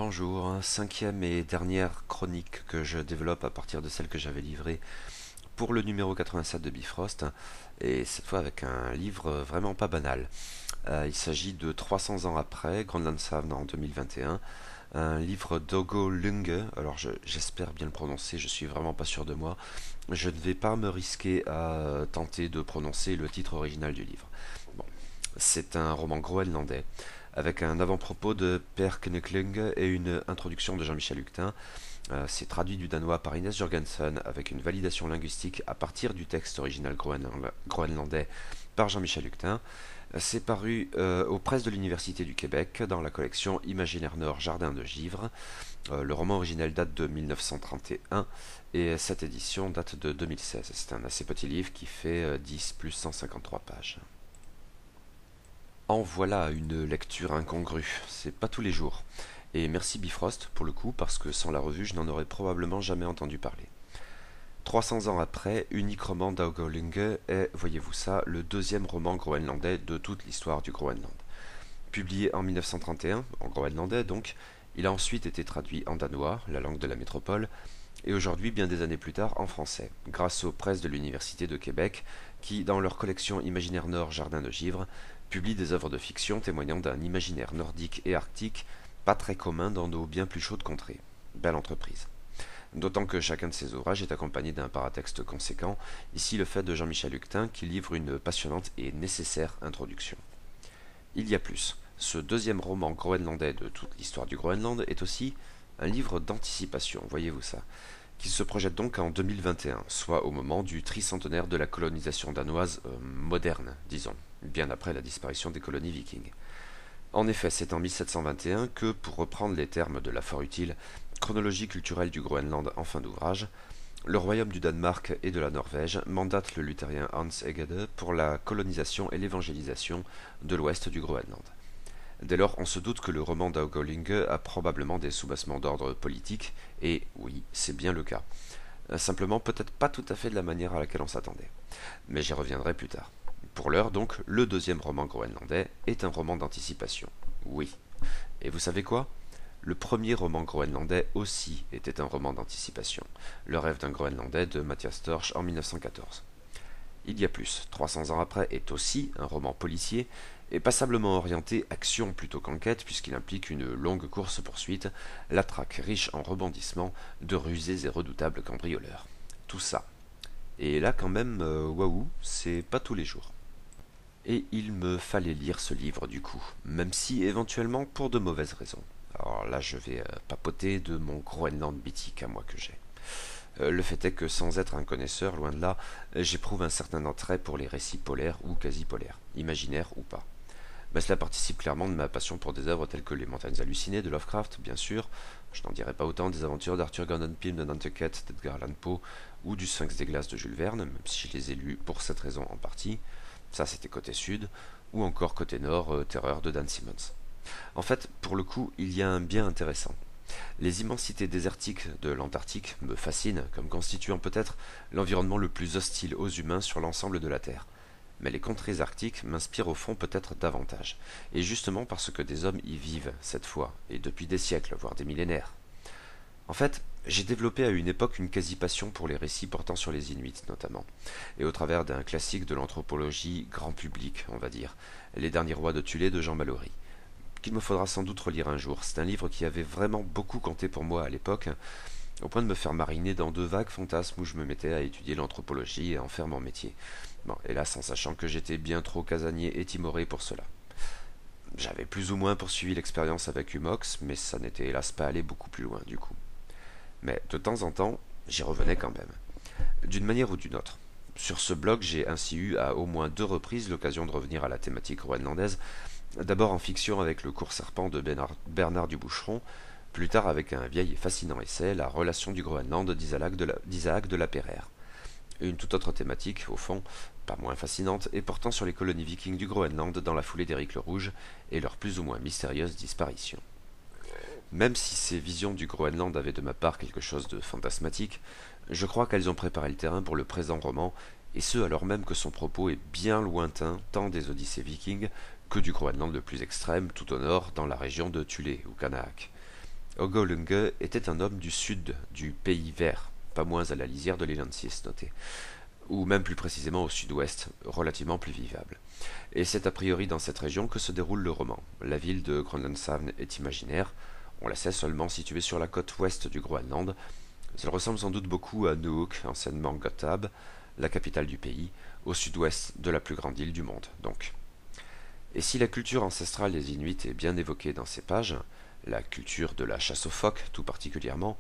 Bonjour, cinquième et dernière chronique que je développe à partir de celle que j'avais livrée pour le numéro 87 de Bifrost, et cette fois avec un livre vraiment pas banal. Il s'agit de 300 ans après, Grönlandshavn en 2021, un livre d'Ogo Lunge, alors j'espère bien le prononcer, je suis vraiment pas sûr de moi, je ne vais pas me risquer à tenter de prononcer le titre original du livre. Bon, c'est un roman groenlandais, avec un avant-propos de Per Knuckling et une introduction de Jean-Michel Huquetin. C'est traduit du danois par Inès Jorgensen avec une validation linguistique à partir du texte original groenlandais par Jean-Michel Huquetin. C'est paru aux presses de l'Université du Québec dans la collection Imaginaire Nord Jardin de Givre. Le roman originel date de 1931 et cette édition date de 2016. C'est un assez petit livre qui fait 10 plus 153 pages. En voilà une lecture incongrue, c'est pas tous les jours. Et merci Bifrost pour le coup, parce que sans la revue, je n'en aurais probablement jamais entendu parler. 300 ans après, unique roman d'Augo Lunge est, voyez-vous ça, le deuxième roman groenlandais de toute l'histoire du Groenland. Publié en 1931, en groenlandais donc, il a ensuite été traduit en danois, la langue de la métropole, et aujourd'hui, bien des années plus tard, en français, grâce aux presses de l'Université de Québec, qui, dans leur collection Imaginaire Nord Jardin de Givre, publient des œuvres de fiction témoignant d'un imaginaire nordique et arctique pas très commun dans nos bien plus chaudes contrées. Belle entreprise. D'autant que chacun de ces ouvrages est accompagné d'un paratexte conséquent, ici le fait de Jean-Michel Huquetin qui livre une passionnante et nécessaire introduction. Il y a plus. Ce deuxième roman groenlandais de toute l'histoire du Groenland est aussi un livre d'anticipation, voyez-vous ça, qui se projette donc en 2021, soit au moment du tricentenaire de la colonisation danoise moderne, disons, bien après la disparition des colonies vikings. En effet, c'est en 1721 que, pour reprendre les termes de la fort utile chronologie culturelle du Groenland en fin d'ouvrage, le royaume du Danemark et de la Norvège mandate le luthérien Hans Egede pour la colonisation et l'évangélisation de l'ouest du Groenland. Dès lors, on se doute que le roman d'Augo Lunge a probablement des soubassements d'ordre politique, et oui, c'est bien le cas. Simplement, peut-être pas tout à fait de la manière à laquelle on s'attendait. Mais j'y reviendrai plus tard. Pour l'heure, donc, le deuxième roman groenlandais est un roman d'anticipation. Oui. Et vous savez quoi? Le premier roman groenlandais aussi était un roman d'anticipation. Le rêve d'un Groenlandais de Mathias Torch en 1914. Il y a plus, 300 ans après est aussi un roman policier, et passablement orienté action plutôt qu'enquête, puisqu'il implique une longue course-poursuite, la traque riche en rebondissements de rusés et redoutables cambrioleurs. Tout ça. Et là quand même, waouh, c'est pas tous les jours. Et il me fallait lire ce livre du coup, même si éventuellement pour de mauvaises raisons. Alors là je vais papoter de mon Groenland mythique à moi que j'ai. Le fait est que sans être un connaisseur, loin de là, j'éprouve un certain attrait pour les récits polaires ou quasi-polaires, imaginaires ou pas. Mais cela participe clairement de ma passion pour des œuvres telles que Les Montagnes Hallucinées de Lovecraft, bien sûr, je n'en dirai pas autant des aventures d'Arthur Gordon Pym de Nantucket d'Edgar Allan Poe, ou du Sphinx des Glaces de Jules Verne, même si je les ai lus pour cette raison en partie, ça c'était côté sud, ou encore côté nord, Terreur de Dan Simmons. En fait, pour le coup, il y a un bien intéressant. Les immensités désertiques de l'Antarctique me fascinent comme constituant peut-être l'environnement le plus hostile aux humains sur l'ensemble de la Terre. Mais les contrées arctiques m'inspirent au fond peut-être davantage, et justement parce que des hommes y vivent, cette fois, et depuis des siècles, voire des millénaires. En fait, j'ai développé à une époque une quasi-passion pour les récits portant sur les Inuits notamment, et au travers d'un classique de l'anthropologie grand public, on va dire, Les Derniers Rois de Thulé de Jean Mallory, qu'il me faudra sans doute relire un jour. C'est un livre qui avait vraiment beaucoup compté pour moi à l'époque, au point de me faire mariner dans de vagues fantasmes où je me mettais à étudier l'anthropologie et en faire mon métier. Bon, hélas en sachant que j'étais bien trop casanier et timoré pour cela. J'avais plus ou moins poursuivi l'expérience avec Humox, mais ça n'était hélas pas allé beaucoup plus loin du coup. Mais de temps en temps, j'y revenais quand même, d'une manière ou d'une autre. Sur ce blog, j'ai ainsi eu à au moins 2 reprises l'occasion de revenir à la thématique groenlandaise, d'abord en fiction avec Le Court Serpent de Bernard Duboucheron, plus tard avec un vieil et fascinant essai, La relation du Groenland d'Isaac de la Perrère. Une toute autre thématique, au fond, pas moins fascinante, et portant sur les colonies vikings du Groenland dans la foulée d'Éric le Rouge et leur plus ou moins mystérieuse disparition. Même si ces visions du Groenland avaient de ma part quelque chose de fantasmatique, je crois qu'elles ont préparé le terrain pour le présent roman, et ce alors même que son propos est bien lointain tant des Odyssées vikings que du Groenland le plus extrême tout au nord dans la région de Thulé ou Kanahak. Ogo Lunge était un homme du sud, du pays vert, pas moins à la lisière de l'Elan 6 noté, ou même plus précisément au sud-ouest, relativement plus vivable. Et c'est a priori dans cette région que se déroule le roman. La ville de Grönlandshavn est imaginaire, on la sait seulement située sur la côte ouest du Groenland. Elle ressemble sans doute beaucoup à Nuuk, anciennement Gotthard, la capitale du pays, au sud-ouest de la plus grande île du monde, donc. Et si la culture ancestrale des Inuits est bien évoquée dans ces pages, la culture de la chasse aux phoques tout particulièrement,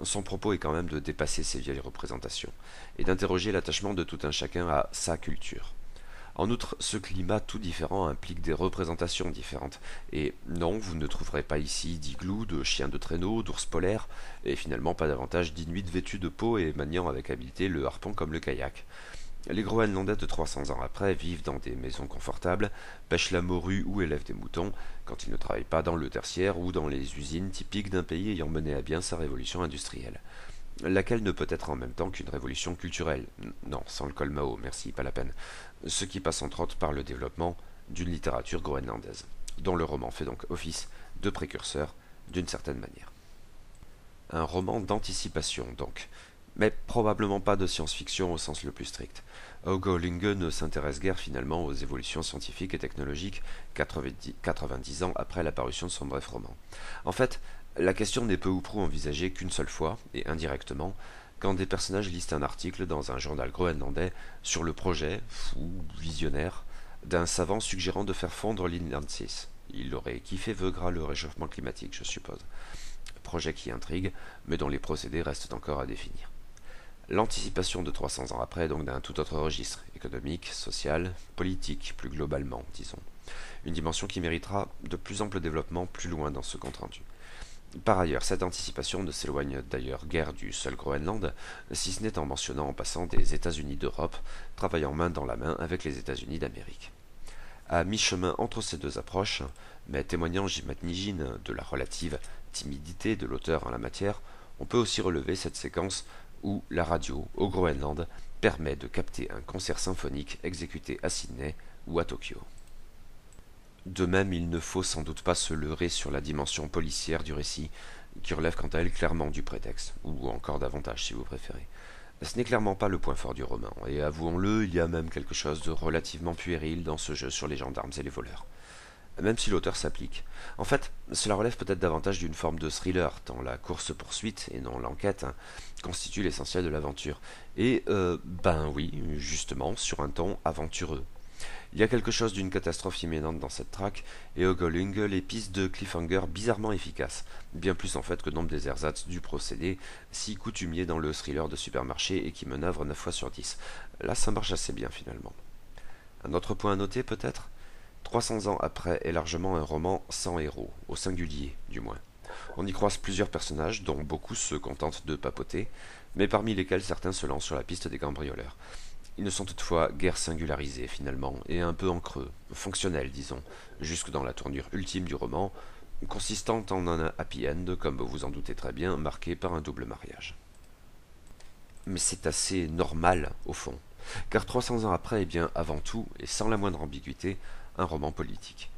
son propos est quand même de dépasser ces vieilles représentations et d'interroger l'attachement de tout un chacun à sa culture. En outre, ce climat tout différent implique des représentations différentes. Et non, vous ne trouverez pas ici d'iglous, de chiens de traîneau, d'ours polaires, et finalement pas davantage d'inuits vêtus de peau et maniant avec habileté le harpon comme le kayak. Les Groenlandais de 300 ans après vivent dans des maisons confortables, pêchent la morue ou élèvent des moutons, quand ils ne travaillent pas dans le tertiaire ou dans les usines typiques d'un pays ayant mené à bien sa révolution industrielle. Laquelle ne peut être en même temps qu'une révolution culturelle. Non, sans le col Mao, merci, pas la peine. Ce qui passe entre autres par le développement d'une littérature groenlandaise, dont le roman fait donc office de précurseur d'une certaine manière. Un roman d'anticipation donc, mais probablement pas de science-fiction au sens le plus strict. Ogo Lunge ne s'intéresse guère finalement aux évolutions scientifiques et technologiques 90 ans après la parution de son bref roman. En fait, la question n'est peu ou prou envisagée qu'une seule fois, et indirectement, quand des personnages lisent un article dans un journal groenlandais sur le projet, fou, visionnaire, d'un savant suggérant de faire fondre l'Inland 6. Il aurait kiffé Veugra le réchauffement climatique, je suppose. Projet qui intrigue, mais dont les procédés restent encore à définir. L'anticipation de 300 ans après est donc d'un tout autre registre, économique, social, politique, plus globalement, disons. Une dimension qui méritera de plus ample développement plus loin dans ce compte-rendu. Par ailleurs, cette anticipation ne s'éloigne d'ailleurs guère du seul Groenland, si ce n'est en mentionnant en passant des États-Unis d'Europe, travaillant main dans la main avec les États-Unis d'Amérique. À mi-chemin entre ces deux approches, mais témoignant, j'imagine, de la relative timidité de l'auteur en la matière, on peut aussi relever cette séquence où la radio, au Groenland, permet de capter un concert symphonique exécuté à Sydney ou à Tokyo. De même, il ne faut sans doute pas se leurrer sur la dimension policière du récit, qui relève quant à elle clairement du prétexte, ou encore davantage si vous préférez. Ce n'est clairement pas le point fort du roman, et avouons-le, il y a même quelque chose de relativement puéril dans ce jeu sur les gendarmes et les voleurs. Même si l'auteur s'applique. En fait, cela relève peut-être davantage d'une forme de thriller, tant la course-poursuite, et non l'enquête, constitue l'essentiel de l'aventure. Et, ben oui, justement, sur un ton aventureux. Il y a quelque chose d'une catastrophe imminente dans cette traque, et Ogo Lunge les pistes de cliffhanger bizarrement efficaces, bien plus en fait que nombre des ersatz du procédé, si coutumier dans le thriller de supermarché et qui manœuvre 9 fois sur 10. Là, ça marche assez bien finalement. Un autre point à noter peut-être 300 ans après est largement un roman sans héros, au singulier du moins. On y croise plusieurs personnages dont beaucoup se contentent de papoter, mais parmi lesquels certains se lancent sur la piste des cambrioleurs. Ils ne sont toutefois guère singularisés finalement, et un peu en creux, fonctionnels disons, jusque dans la tournure ultime du roman, consistant en un happy end, comme vous en doutez très bien, marqué par un double mariage. Mais c'est assez normal au fond, car 300 ans après est bien avant tout, et sans la moindre ambiguïté, un roman politique.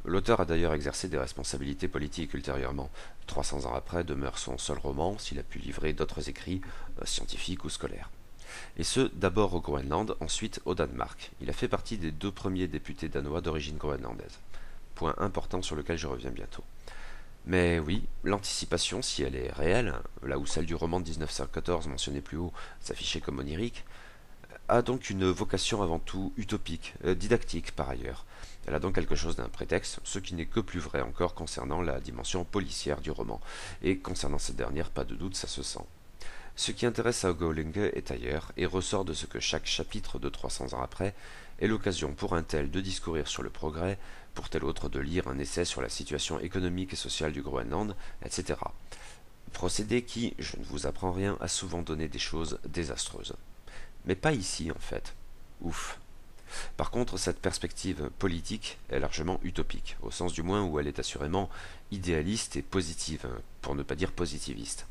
L'auteur a d'ailleurs exercé des responsabilités politiques ultérieurement. 300 ans après demeure son seul roman, s'il a pu livrer d'autres écrits, scientifiques ou scolaires. Et ce, d'abord au Groenland, ensuite au Danemark. Il a fait partie des 2 premiers députés danois d'origine groenlandaise. Point important sur lequel je reviens bientôt. Mais oui, l'anticipation, si elle est réelle, là où celle du roman de 1914 mentionné plus haut s'affichait comme onirique, a donc une vocation avant tout utopique, didactique par ailleurs. Elle a donc quelque chose d'un prétexte, ce qui n'est que plus vrai encore concernant la dimension policière du roman, et concernant cette dernière, pas de doute, ça se sent. Ce qui intéresse à Ogo Lunge est ailleurs, et ressort de ce que chaque chapitre de 300 ans après est l'occasion pour un tel de discourir sur le progrès, pour tel autre de lire un essai sur la situation économique et sociale du Groenland, etc. Procédé qui, je ne vous apprends rien, a souvent donné des choses désastreuses. Mais pas ici, en fait. Ouf. Par contre, cette perspective politique est largement utopique, au sens du moins où elle est assurément idéaliste et positive, pour ne pas dire positiviste.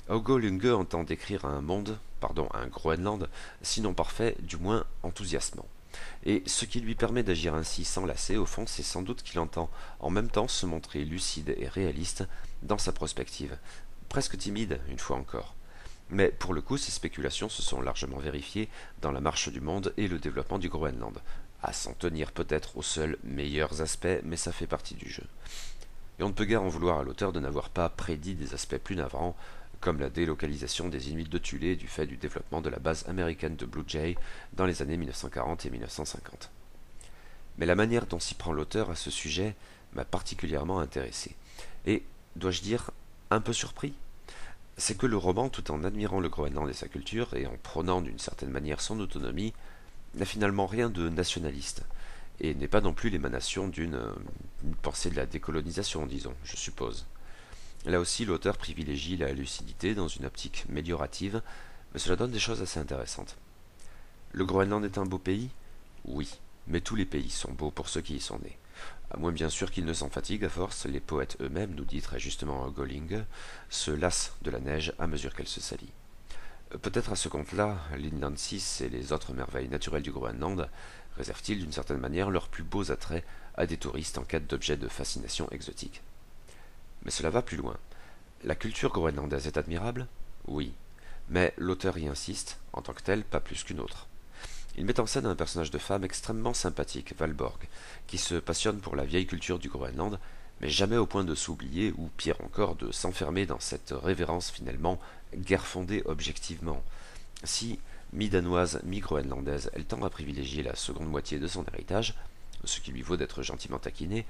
Ogo Lunge entend décrire un monde, pardon, un Groenland, sinon parfait, du moins enthousiasmant. Et ce qui lui permet d'agir ainsi sans lasser, au fond, c'est sans doute qu'il entend en même temps se montrer lucide et réaliste dans sa prospective, presque timide une fois encore. Mais pour le coup, ces spéculations se sont largement vérifiées dans la marche du monde et le développement du Groenland, à s'en tenir peut-être aux seuls meilleurs aspects, mais ça fait partie du jeu. Et on ne peut guère en vouloir à l'auteur de n'avoir pas prédit des aspects plus navrants, comme la délocalisation des Inuits de Thulé du fait du développement de la base américaine de Blue Jay dans les années 1940 et 1950. Mais la manière dont s'y prend l'auteur à ce sujet m'a particulièrement intéressé, et, dois-je dire, un peu surpris. C'est que le roman, tout en admirant le Groenland et sa culture, et en prônant d'une certaine manière son autonomie, n'a finalement rien de nationaliste, et n'est pas non plus l'émanation d'une pensée de la décolonisation, disons, je suppose. Là aussi, l'auteur privilégie la lucidité dans une optique méliorative, mais cela donne des choses assez intéressantes. Le Groenland est un beau pays? Oui, mais tous les pays sont beaux pour ceux qui y sont nés. À moins bien sûr qu'ils ne s'en fatiguent à force, les poètes eux-mêmes, nous dit très justement Golingue, se lassent de la neige à mesure qu'elle se salit. Peut-être à ce compte-là, l'Inland 6 et les autres merveilles naturelles du Groenland réservent-ils d'une certaine manière leurs plus beaux attraits à des touristes en quête d'objets de fascination exotiques. Mais cela va plus loin. La culture groenlandaise est admirable? Oui. Mais l'auteur y insiste, en tant que tel, pas plus qu'une autre. Il met en scène un personnage de femme extrêmement sympathique, Valborg, qui se passionne pour la vieille culture du Groenland, mais jamais au point de s'oublier, ou pire encore, de s'enfermer dans cette révérence finalement guère fondée objectivement. Si, mi-danoise, mi-groenlandaise, elle tend à privilégier la seconde moitié de son héritage, ce qui lui vaut d'être gentiment taquinée,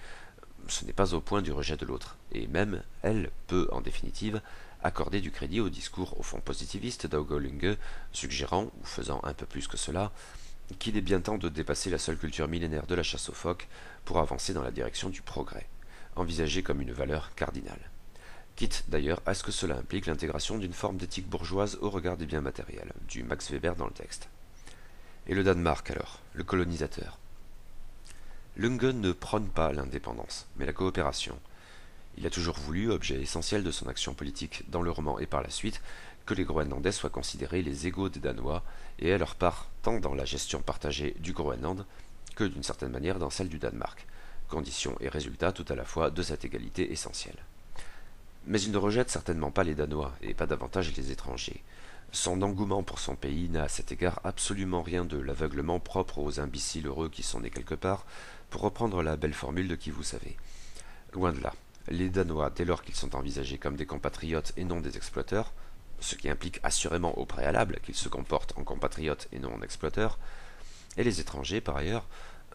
ce n'est pas au point du rejet de l'autre, et même, elle peut, en définitive, accorder du crédit au discours au fond positiviste d'Augo Lunge, suggérant, ou faisant un peu plus que cela, qu'il est bien temps de dépasser la seule culture millénaire de la chasse aux phoques pour avancer dans la direction du progrès, envisagée comme une valeur cardinale. Quitte d'ailleurs à ce que cela implique l'intégration d'une forme d'éthique bourgeoise au regard des biens matériels, du Max Weber dans le texte. Et le Danemark alors, le colonisateur. Lunge ne prône pas l'indépendance, mais la coopération. Il a toujours voulu, objet essentiel de son action politique dans le roman et par la suite, que les Groenlandais soient considérés les égaux des Danois et aient leur part tant dans la gestion partagée du Groenland que d'une certaine manière dans celle du Danemark, condition et résultat tout à la fois de cette égalité essentielle. Mais il ne rejette certainement pas les Danois et pas davantage les étrangers. Son engouement pour son pays n'a à cet égard absolument rien de l'aveuglement propre aux imbéciles heureux qui sont nés quelque part, pour reprendre la belle formule de qui vous savez. Loin de là. Les Danois, dès lors qu'ils sont envisagés comme des compatriotes et non des exploiteurs, ce qui implique assurément au préalable qu'ils se comportent en compatriotes et non en exploiteurs, et les étrangers, par ailleurs,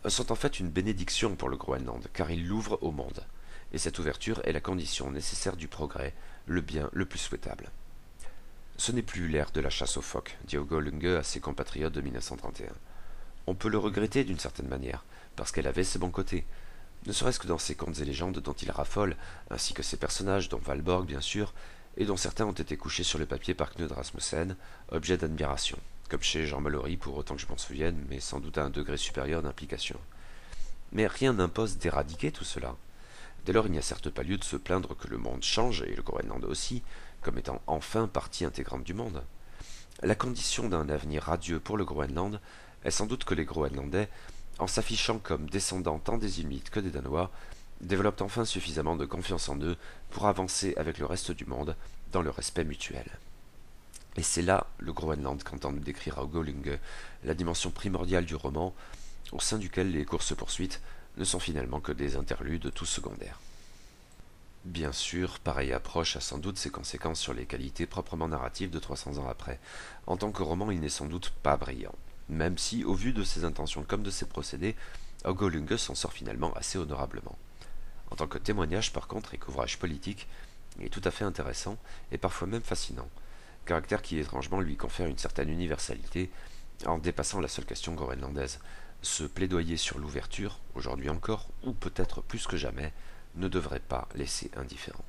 sont en fait une bénédiction pour le Groenland, car ils l'ouvrent au monde, et cette ouverture est la condition nécessaire du progrès, le bien le plus souhaitable. Ce n'est plus l'ère de la chasse aux phoques, dit Augo Lunge à ses compatriotes de 1931. On peut le regretter d'une certaine manière, parce qu'elle avait ses bons côtés, ne serait-ce que dans ces contes et légendes dont il raffole, ainsi que ces personnages, dont Valborg bien sûr, et dont certains ont été couchés sur le papier par Knud Rasmussen, objet d'admiration, comme chez Jean Mallory pour autant que je m'en souvienne, mais sans doute à un degré supérieur d'implication. Mais rien n'impose d'éradiquer tout cela. Dès lors il n'y a certes pas lieu de se plaindre que le monde change, et le Groenland aussi, comme étant enfin partie intégrante du monde. La condition d'un avenir radieux pour le Groenland est sans doute que les Groenlandais, en s'affichant comme descendants tant des Inuits que des Danois, développent enfin suffisamment de confiance en eux pour avancer avec le reste du monde dans le respect mutuel. Et c'est là le Groenland qu'entend nous décrire Augo Lunge, la dimension primordiale du roman, au sein duquel les courses-poursuites ne sont finalement que des interludes tout secondaires. Bien sûr, pareille approche a sans doute ses conséquences sur les qualités proprement narratives de 300 ans après. En tant que roman, il n'est sans doute pas brillant, même si, au vu de ses intentions comme de ses procédés, Augo Lunge s'en sort finalement assez honorablement. En tant que témoignage, par contre, et qu'ouvrage politique, il est tout à fait intéressant, et parfois même fascinant, caractère qui étrangement lui confère une certaine universalité, en dépassant la seule question groenlandaise. Ce plaidoyer sur l'ouverture, aujourd'hui encore, ou peut-être plus que jamais, ne devrait pas laisser indifférent.